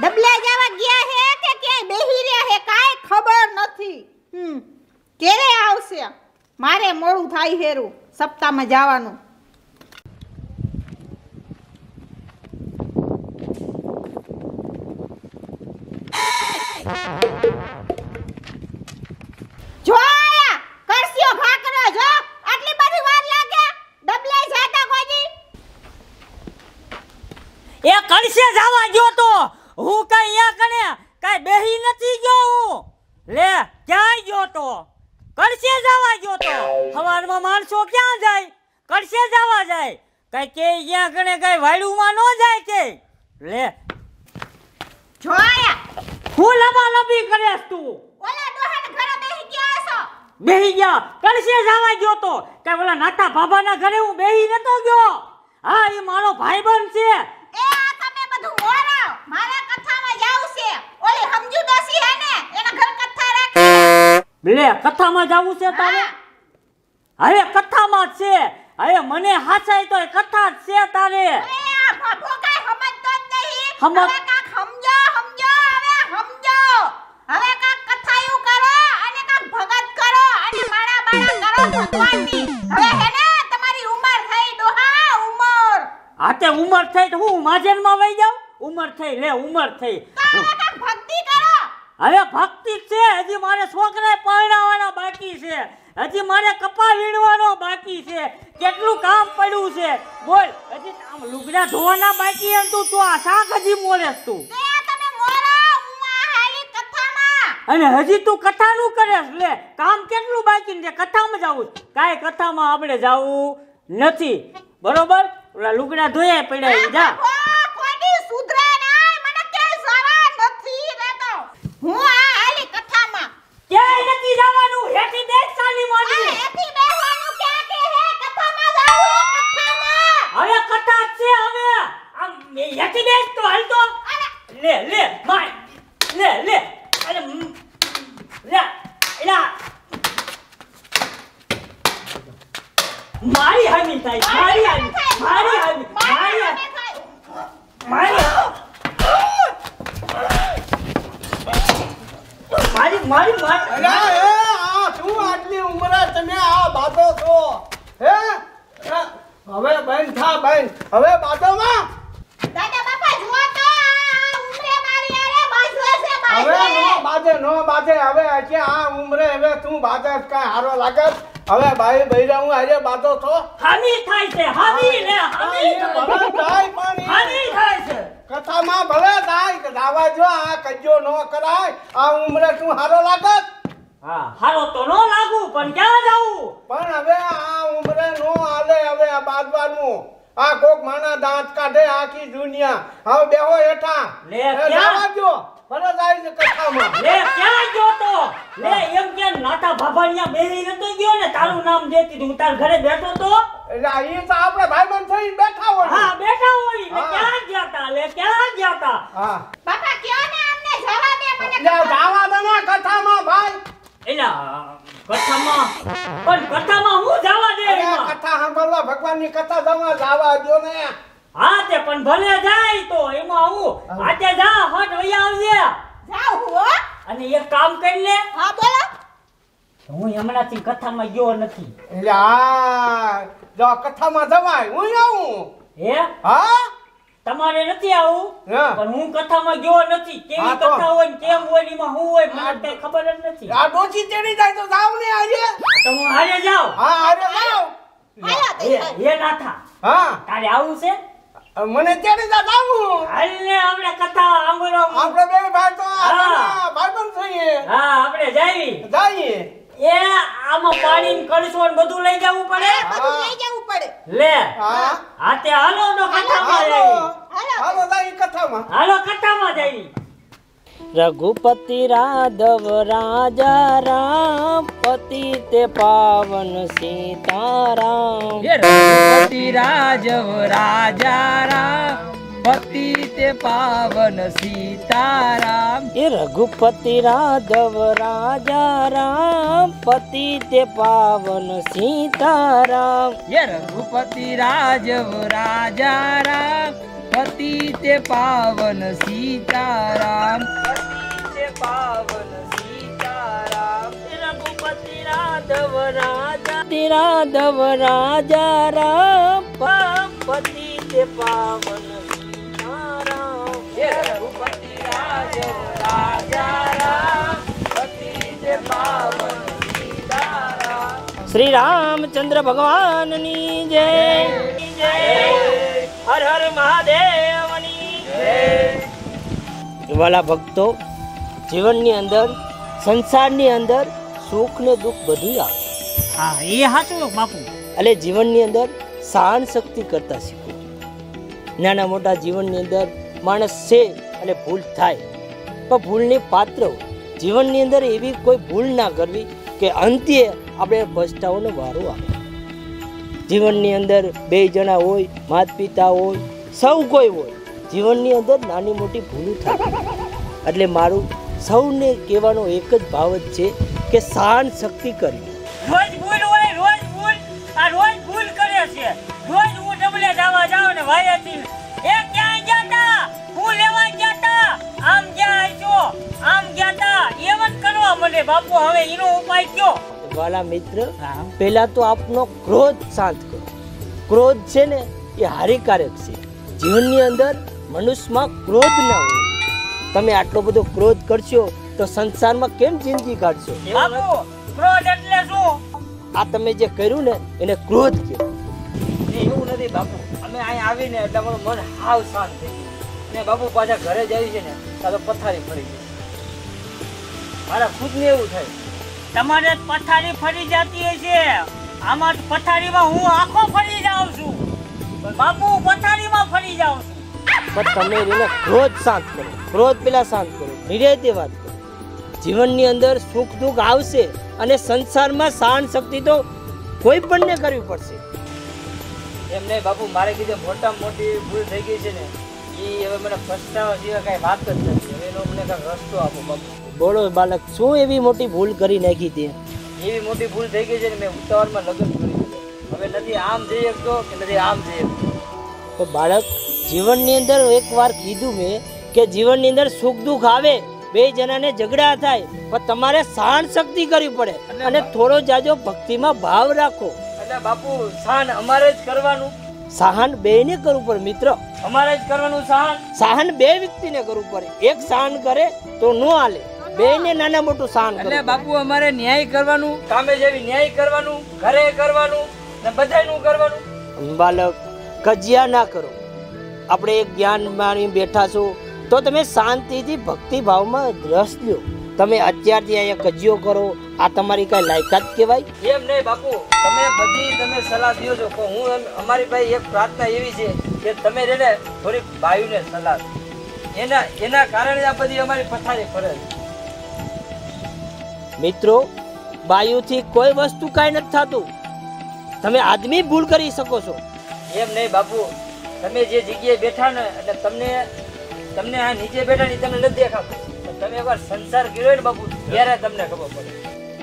ડબલા જવા ગયા હે કે ક્યાંય બેહી રહ્યા હે કાઈ ખબર નથી. ક્યારે આવશે? મારે મોડું થાય હેરું સપ્તાહમાં જવાનું. જો આયા કરસ્યો ભાકરો જો આટલી બધી વાર લાગે ડબલે જાતા કોજી. એ કરશે જવા ગયો તો હું કઈ અહીંયા કને કઈ બેહી નથી ગયો હું. લે ક્યાં ગયો તો? કરશે જવા ગયો તો. સવારમાં માણસો ક્યાં જાય? કરશે જવા જાય. કઈ કે અહીંયા કને કઈ વાડુમાં ન જાય કે. લે જો આયા હું લબાલબી કરેસ તું? ઓલા ડોહાના ઘરે બેહી ગયા છો? બેહી ગયા. કરશે જવા ગયો તો કે ઓલા નાતા બાબાના ઘરે હું બેહી નતો ગયો. હા એ મારો ભાઈબંધ છે. એ આ તમે બધું મોરો મારે કથામાં જાવ છે. ઓલી સમજુ દોસી હે ને એના ઘર કથા રાખે. લે કથામાં જાવું છે તારે? હવે કથામાં જ છે. હવે મને હાચાય તો કથા જ છે તારે. એ આ ભાભો કાઈ સમજતો જ નહીં. સમજ- હવે કાક સમજો સમજો હવે સમજો. હવે કાક કથાયું કરો અને કાક ભગત કરો અને માળા બાળા કરો ભગવાનની. હવે હે ને તમારી ઉંમર થઈ ડોહા ઉંમર. આ તે ઉંમર થઈ તો હું માજનમાં વઈ જાઉં? ઉંમર થઈ લે ઉંમર થઈ. તો હવે કાક ભક્તિ કરો. હવે ભક્તિ છે. હજી મારે છોકરાએ પરણાવવાના બાકી છે. હજી મારે કપા વીણવાનો બાકી છે. કેટલું કામ પડ્યું છે બોલ. હજી આમ લુગડા ધોવાના બાકી હે તું તો આ શાક હજી મોરેસ તું. તે તમે મોરો હું આ હાલી કથામાં. અને હજી તું કથાનું કરેસ. લે કામ કેટલું બાકી છે કથામાં જાવું? કાંઈ કથામાં આપણે જાવું નથી બરોબર. ઓલા લુગડા ધોયા પડ્યા જા. કોઈની સુધરે નહીં મને ક્યાંય જવા નથી દેતો. હું આ હાલી કથામાં. ક્યાંય નથી જવાનું. હેઠી દેખ સાલી માની. આ એથી બેહવાનું ક્યાં કે હે કથામાં જાવું હે કથામાં. હવે કથા જ છે. હવે આમ હેઠી દેખ તો હાલ તો. લે લે માય લે લે અરે લે એલા મારી હામી થાય. મારી હામી મારી હામી મારી હામી મારી મારી મારી અરે એ આ શું આટલી ઉંમરે તમે આ બાતો છો હે? હવે બેન થા બેન હવે બાતોમાં દાદા બાપા જુઓ તો આ ઉમરે મારી આરે બાજવે છે હવે બાજવે. નો બાજે હવે કે આ ઉંમરે હવે તું બાજે કાંઈ હારો લાગે? હવે ભાઈ બૈરા હું આજે બાતો છો. હામી થાય છે. હામી લે હામી ભલે થાય પણ હામી થાય છે. કથામાં ભલે થાય કે દાવા જો આ કજ્જો નો કરાય. આ ઉંમરે તું હારો લાગે? હા હારો તો નો લાગુ પણ ક્યાં જાવું? પણ હવે આ ઉંમરે નો હાલે. હવે આ બાદવાનું આ કોક માના દાંત કાઢે આખી દુનિયા. હવે બેહો હેઠા. લે, એ ક્યાં? જવા દ્યો. ભલે જાય છે કથામાં. લે ક્યાં ગયો તો? લે એમ કે નાતા ભાભાણિયા બેહી નતો ગયો ને તારું નામ દેતી હું તાર ઘરે બેઠો તો. એટલે આ ઈ તો આપણે ભાઈબંધ થઈ બેઠા હોય. હા બેઠા હોય ને હા. ક્યાં ગયા તા? લે ક્યાં ગયા તા? હા બાપા કયો ને અમને જવા દે મને. લે જાવા દે ને કથામાં ભાઈ. એલા કથામાં પણ કથામાં હું જવા દે અરે એમાં? કથા સાંભળવા ભગવાનની કથા જવા જાવા દ્યો ને. હા તે પણ ભલે જાય તો એમાં હું આજે જા હટ વઈ આવજે. જાવ હો. અને એક કામ કરી લે. હા બોલો. હું હમણાંથી કથામાં ગયો નથી. એટલે આ જો કથામાં જવાય હું આવું. હે હા તમારે નથી આવું હા. પણ હું કથામાં ગયો નથી. કેવી હા તો. કથા હોય ને કેમ હોય ને એમાં શું હોય મને કઈ ખબર જ નથી. આ ડોચી ચડી જાય તો જાવ ને આજે. તો હું હારે જાઉં. હા અરે જાવ. હાલો તે એ નાથા હા તારે આવું છે? મને ચડી જા જાવું. હાલ ને આપણે કથા સાંભળો. આપણે બે ભાઈ તો હા. ભાઈબંધ થઈએ. હા આપણે જાવી. જઈએ. એ આમાં પાણી ને કળશો ને બધું લઈ જવું પડે. બધું લઈ જવું પડે. લે હા હા તે હાલો તો કથામાં હાલો જઈએ. હાલો જાય કથામાં. હાલો કથામાં જઈએ. रघुपति राघव राजा राम पतित पावन सीताराम। ये रघुपति राघव राजा राम पतित पावन सीताराम। ये रघुपति राघव राजा राम पतित पावन सीताराम। ये रघुपति राघव राजा राम પતિત પાવન સીતારામ પતિત પાવન સીતારામ રઘુપતિ રાઘવ રાજા રામ પતિ તે પાવન સીતારામ રઘુપતિ રાજા રામ પતિત પાવન સીતારામ શ્રી રામચંદ્ર ભગવાનની જય જય હર હર મહાદેવની જય વાલા ભક્તો જીવનની અંદર સંસારની અંદર સુખ ને દુઃખ બધું આવે હા એ સાચું બાપુ એટલે જીવનની અંદર સહન શક્તિ કરતા શીખો નાના મોટા જીવનની અંદર માણસ છે એટલે ભૂલ થાય પણ ભૂલની પાત્ર હોય જીવનની અંદર એવી કોઈ ભૂલ ના કરવી કે અંતે આપણે પછતાવાનો વારો આવે જીવનની અંદર બે જણા હોય માતા પિતા હોય સૌ કોઈ હોય જીવનની અંદર નાની મોટી ભૂલો થાય એટલે મારું સૌને કહેવાનો એક જ ભાવ જ છે કે સહન શક્તિ કરવી રોજ ભૂલ હોય રોજ ભૂલ આ રોજ ભૂલ કરે છે રોજ હું ડબલે જવા જાઉં ને વાયાથી એ ક્યાં ગયા તા હું લેવા ગયા તા આમ ગયા છો આમ ગયા તા એમ જ કરવા મને બાપુ હવે એનો ઉપાય કયો વાલા મિત્ર પહેલા તો આપનો ક્રોધ શાંત કરો ક્રોધ છે ને એ હાનિકારક છે જીવનની અંદર મનુષ્યમાં ક્રોધ ના હોય તમે આટલો બધો ક્રોધ કરશો તો સંસારમાં કેમ જિંદગી કાઢશો બાપુ ક્રોધ એટલે શું આ તમે જે કર્યું ને એને ક્રોધ કહેવાય એવું નથી બાપુ અમે અહીં આવીને એટલે મારું મન હાવ શાંત થઈ ગયું ને બાપુ પાછા ઘરે જ આવી છે ને ત્યાં તો પથારી ફરી ગઈ મારા ખુદને એવું થાય તમારે પથારી ફરી જતી હશે આમાં પથારીમાં હું આખો ફરી જાઉં છું બાપુ પથારીમાં ફરી જાઉં છું પણ તમે એને ક્રોધ શાંત કરો ક્રોધ પેલા શાંત કરો નિર્યતે વાત કરો જીવનની અંદર સુખ દુઃખ આવશે અને સંસારમાં સહન શક્તિ તો કોઈ પણને કરવી પડશે એમ નહીં બાપુ મારે કીધું મોટામાં મોટી ભૂલ થઈ ગઈ છે ને એ હવે મને પછતાવા સિવાય કાંઈ વાત જ નથી હવે એનો મને કાંઈક રસ્તો આપો બાપુ બોલો બાળક શું એવી મોટી ભૂલ કરી નાખી તે એવી મોટી ભૂલ થઈ ગઈ છે ને મેં ઉતાવળમાં લગ્ન કરી દીધું હવે નથી આમ જઈ શકતો કે નથી આમ જઈ શકતો તો બાળક જીવનની અંદર એક વાર કીધું મેં કે જીવનની અંદર સુખ દુઃખ આવે બે જણાને ઝઘડા થાય પણ તમારે સહન શક્તિ કરવી પડે અને થોડો જાજો ભક્તિમાં ભાવ રાખો એટલે બાપુ સહન અમારે જ કરવાનું સહન બેયને કરવું પડે મિત્ર અમારે જ કરવાનું સહન સહન બે વ્યક્તિને કરવું પડે એક સહન કરે તો ન હાલે બેયને નાના મોટું સહન એટલે કરવું બાપુ અમારે ન્યાય કરવાનું કામે જેવી ન્યાય કરવાનું ઘરે કરવાનું ને બધાયનું કરવાનું પડે બાળક કજિયા ના કરો આપણે એક જ્ઞાન માણી બેઠા છો તો તમે શાંતિથી ભક્તિ ભાવમાં રસ લ્યો તમે અત્યારથી અહીંયા કજિયો કરો આ તમારી કઈ લાયકાત કહેવાય એમ નહીં બાપુ તમે બધી તમે સલાહ દો છો પણ હું અમારી પાસે એક પ્રાર્થના એવી છે કે તમે રેને થોડીક ભાઈઓને સલાહ દો. એના કારણે આ બધી અમારી પથારી ફરે છે. મિત્રો બાયુથી કોઈ વસ્તુ કાંઈ નથી થતું તમે આદમી ભૂલ કરી શકો છો એમ નહીં બાપુ તમે જે જગ્યાએ બેઠા ને એટલે તમને આ નીચે બેઠા ને તમને નથી દેખાતું તમે એકવાર સંસાર કર્યો ને બાપુ ત્યારે તમને ખબર પડે.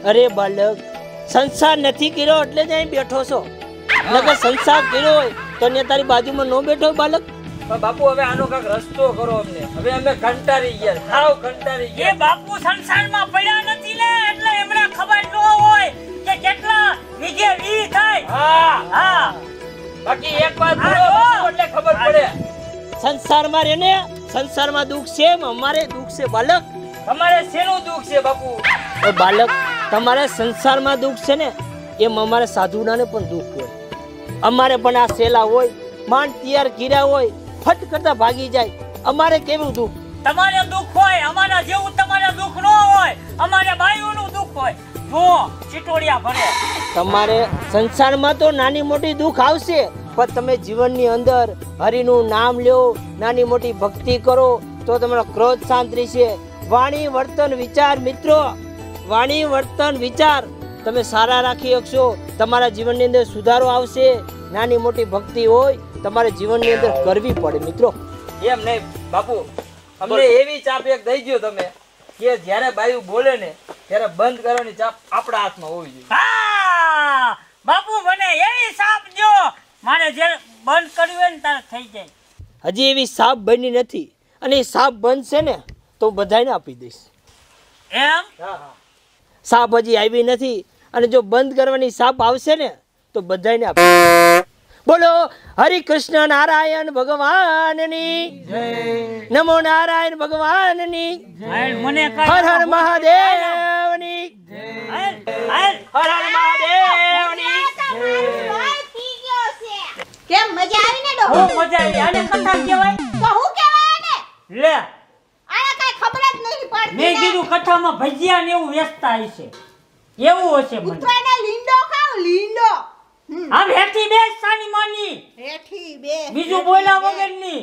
અરે બાળક સંસાર નથી કર્યો એટલે જ અહીં બેઠો છો નકર સંસાર કર્યો હોય તો ને તારી બાજુમાં ન બેઠો હોય બાળક પણ બાપુ હવે આનો કાંઈક રસ્તો કરો અમને હવે અમે કંટાળી ગયા હાવ કંટાળી એ ગયા બાપુ સંસારમાં પડ્યા નથી ને એટલે એમને ખબર ન હોય કે કેટલા વિજે વી થાય હા હા બાકી એક વાત બોલો બાપુ એટલે ખબર પડે. સંસારમાં રે ને સંસારમાં દુઃખ છે એમ અમારે દુઃખ છે બાળક તમારે શેનું દુઃખ છે બાપુ એ બાળક તમારે સંસારમાં દુઃખ છે ને એમ અમારે સાધુનાને પણ દુઃખ હોય અમારે પણ આ સેલા હોય માંડ તૈયાર કર્યા હોય ફટ કરતા ભાગી જાય અમારે કેવું દુઃખ તમારે દુઃખ હોય અમારા જેવું તમારે દુઃખ ન હોય અમારે બાયુનું દુઃખ હોય જો ચિટોડિયા ભરે તમારે સંસારમાં તો નાની મોટી દુઃખ આવશે પણ તમે જીવનની અંદર હરિનું નામ લ્યો નાની મોટી ભક્તિ કરો તો તમારો ક્રોધ શાંત રહેશે વાણી વર્તન વિચાર મિત્રો વાણી વર્તન વિચાર તમે સારા રાખી શકશો તમારા જીવનની અંદર સુધારો આવશે નાની મોટી ભક્તિ હોય તમારે જીવનની અંદર કરવી પડે મિત્રો એમ નહીં બાપુ અમને એવી ચાપ એક દઈ ગયો તમે કે જ્યારે બાયુ બોલે ને ત્યારે બંધ કરવાની ચાપ આપણા હાથમાં હોવી જોઈએ. હા બાપુ મને એવી સાપ જો મારે જે બંધ કર્યું હોય ને તારે થઈ જાય હજી એવી સાપ બની નથી, અને એ સાપ બનશે ને તો બધાને આપી દઈશ. એમ સાપ હજી આવી નથી, અને જો બંધ કરવાની સાપ આવશે ને તો બધાને આપી દઈશ. બોલો હરિ કૃષ્ણ નારાયણ ભગવાનની જય, નમો નારાયણ ભગવાનની હાલ મને કઈ હર હર મહાદેવની હાલ હાલ હર હર મહાદેવની કેમ મજા આવી ને ડો? બહુ મજા આવી. આને કથા કહેવાય. તો હું કહેવાય ને? લે આને કઈ ખબર જ નહીં પડતી. મેં કીધું કથામાં ભજીયા ને એવું વેચતા હશે, એવું હશે મને. ઉતરાયણનો લીંડો ખાવ, લીંડો. આમ હેઠી બેસ સાની માની, હેઠી બે. બીજું બોલ્યા વગરની.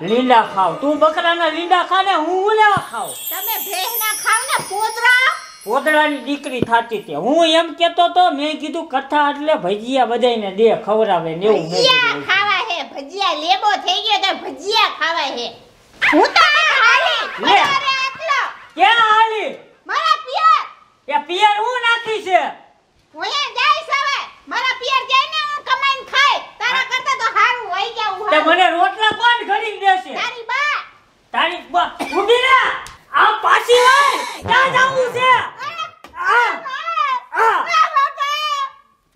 લીંડા ખાવ તું, બકરાના લીંડા ખા ને હું લેવા ખાવ. તમે ભેંસના ખાવ ને પોદરા. પોદરાની દીકરી થાતી તે. હું એમ કેતો તો, મેં કીધું કથા એટલે ભજીયા બધાયને દે ખવડાવે ને એવું. મેં ભજીયા કીધું. ખાવા હે, ભજીયા લેબો થઈ ગયો તો ભજીયા ખાવા હે. હું તો હાલી લે. અરે આટલો ક્યાં હાલી? મારા પિયર. એ પિયર હું નાખી છે? હું અહીંયા જઈશ હવે. મારા પિયર જઈને હું કમાઈને ખાય. તારા કરતા તો હારું વઈ જાવું તે હારું. મને રોટલા કોણ ઘડીને દેશે? તારી બા. તારી ઊભી રે. આ પાછી વળ. ક્યાં જાવું છે?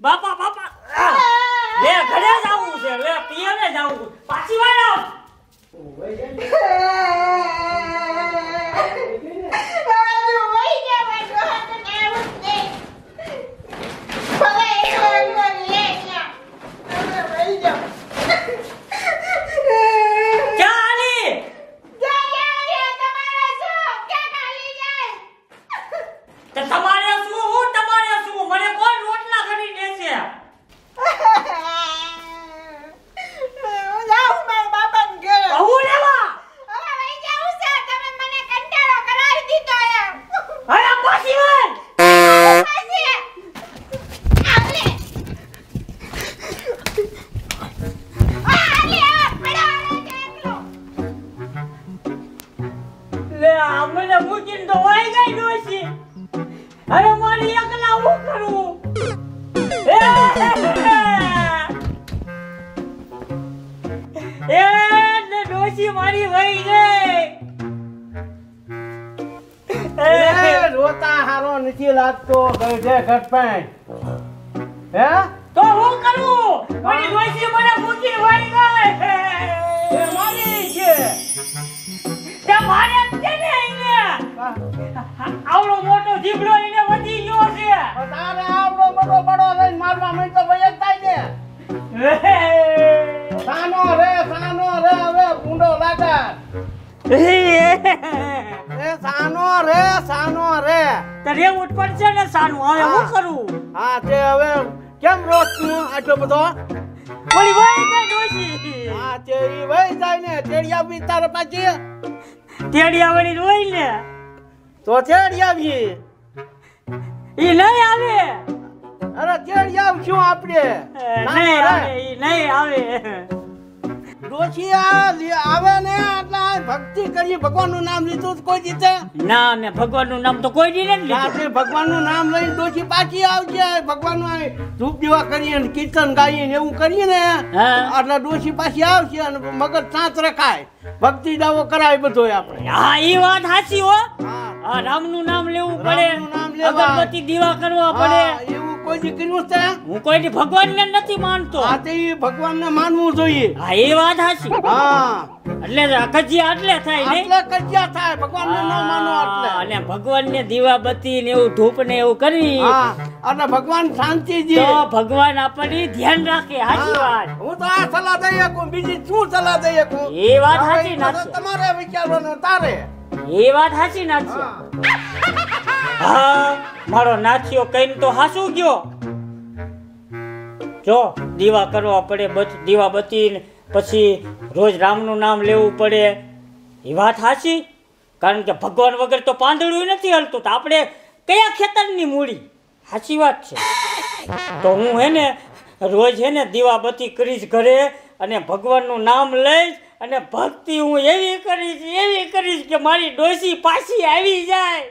બાપા બાપા. લે ઘરે જાવું છે, લે પિયરે જાવું છે. પાછી વળ આવ. ક્યાં હાલી? તે તમારે શું, હું તમારે શું? મને કોણ રોટલા ઘડી દેશે? હું લેવા. હવે પાછી વળ. લે આ મને મૂકીને તો વહી ગઈ ડોશી. હવે મારી એકલા હું કરું? ને ડોશી મારી વહી ગઈ. એ રોતા હારો નથી લાગતો ગઢે ઘટપણ. હે તો હું કરું? મારી ડોશી મને મૂકીને વહી ગઈ. એ મારી છે. તે મારે જ છે ને અહીંયા. આવડો મોટો જીભડો એને વધી ગયો છે. તારે આવડો મોટો બડો લઈને મારવા માંડ તો ભય જ થાય ને. સાનો રે હવે ઊંડો લાગે. એ સાનો રે. તને ઉઠપડ છે ને સાનું. હવે હું કરું? હા તે હવે કેમ રોજ તું આટલો બધો? ઓલી વહી ગઈ ડોશી. હા તે ઈ વઈ જાય ને તેડિયા બી તારે પાછી. તેડિયા વળી રોઈ ને. તો તેડિયા બી. ઈ નહીં આવે. અરે તેડિયા શું આપણે? નહીં આવે, ઈ નહીં આવે. ડોશી આવે ને એટલે ભક્તિ કરી, ભગવાનનું નામ લીધું તો કોઈ જીતે? ના, મેં ભગવાનનું નામ તો કોઈ દી નથી લીધું. આપણે ભગવાનનું નામ લઈને ડોશી પાછી આવશે. ભગવાનનું ધૂપ દીવા કરીએ ને કીર્તન ગાઈએ ને એવું કરીએ ને હા. એટલે ડોશી પાછી આવશે અને મગજ શાંત રખાય. ભક્તિ દાવો કરાય બધો આપણે. હા, ઈ વાત સાચી હો. હા. હા, રામનું નામ લેવું રામનું નામ પડે, લેવા. અગરબત્તી દીવા કરવા હા, પડે. એવું કોઈ દી કર્યું છે? હું કોઈ દી ભગવાનને નથી માનતો. હા તે ઈ ભગવાનને માનવું જોઈએ. હા, એ વાત સાચી. હા એટલે કજિયા એટલે થાય ને. એટલે કજ્યા થાય, ભગવાનને ન માનો એટલે. અને ભગવાનને દીવાબત્તી ને એવું ધૂપ ને એવું કરી હા એટલે ભગવાન શાંતિ દે. તો ભગવાન આપણને ધ્યાન રાખે. સાચી વાત. હું તો આ સલાહ દઈ શકું, બીજી શું સલાહ દઈ શકું? એ વાત સાચી હવે નાખી. તમારે વિચારવાનું તારે. એ વાત સાચી નાખી. હા, મારો નાથિયો કઈને તો હાસુ ગયો. જો દીવા કરવા પડે, દીવા બત્તી ને પછી રોજ રામનું નામ લેવું પડે. એ વાત સાચી. કારણ કે ભગવાન વગર તો પાંદડું નથી હલતું. તો આપણે કયા ખેતરની મૂડી? સાચી વાત છે. તો હું હે ને રોજ હે ને દીવા બત્તી કરીશ ઘરે, અને ભગવાનનું નામ લઈશ, અને ભક્તિ હું એવી કરીશ કે મારી ડોશી પાછી આવી જાય.